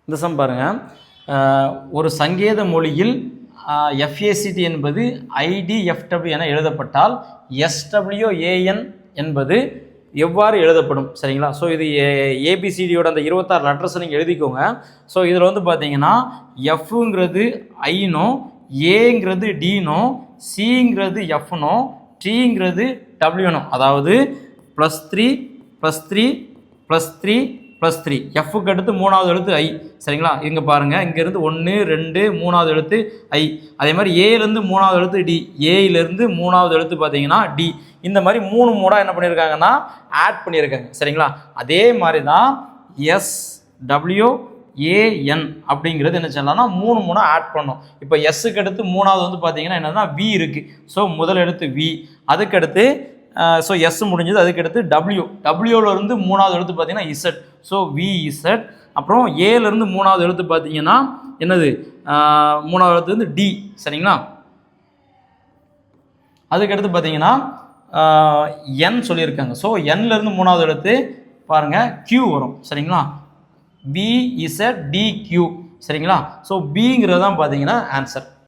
இந்த சம் பாருங்கள், ஒரு சங்கேத மொழியில் FACT என்பது IDFW என எழுதப்பட்டால் SWAN என்பது எவ்வாறு எழுதப்படும்? சரிங்களா? ஸோ இது ABCDயோட அந்த 26 லெட்டர்ஸை நீங்கள் எழுதிக்கோங்க. ஸோ இதில் வந்து பார்த்தீங்கன்னா எஃப்ங்கிறது ஐனோ, ஏங்கிறது டீனோ, சிங்கிறது எஃப்னோ, டீங்கிறது டபிள்யூனோ. அதாவது +3 +3 +3 +3. எஃப்க்கு அடுத்து மூணாவது எழுத்து ஐ. சரிங்களா? இங்கே பாருங்கள், இங்கேருந்து 1 2 மூணாவது எழுத்து ஐ. அதே மாதிரி ஏலேருந்து மூணாவது எழுத்து டி, ஏயிலேருந்து மூணாவது எழுத்து பார்த்தீங்கன்னா டி. இந்த மாதிரி 3 மூடாக என்ன பண்ணியிருக்காங்கன்னா ஆட் பண்ணியிருக்காங்க. சரிங்களா? அதே மாதிரி தான் SWAN அப்படிங்கிறது என்ன சொல்லலாம்னா 3 மூணாக ஆட் பண்ணோம். இப்போ எஸ்ஸுக்கு அடுத்து மூணாவது வந்து பார்த்தீங்கன்னா என்னன்னா வி இருக்குது. ஸோ முதல் எழுத்து வி, அதுக்கடுத்து ஸோ எஸ் முடிஞ்சது, அதுக்கடுத்து டபிள்யூலேருந்து மூணாவது எழுத்து பார்த்தீங்கன்னா இசட். So VZ. அப்புறம் ஏலேருந்து மூணாவது எழுத்து பார்த்தீங்கன்னா என்னது, மூணாவது எழுத்து வந்து டி. சரிங்களா? அதுக்கடுத்து பார்த்தீங்கன்னா என் சொல்லியிருக்காங்க. ஸோ என்லேருந்து மூணாவது எழுத்து பாருங்கள் Q வரும். சரிங்களா? BZDQ. சரிங்களா? ஸோ பிங்கிறது தான் பார்த்தீங்கன்னா ஆன்சர்.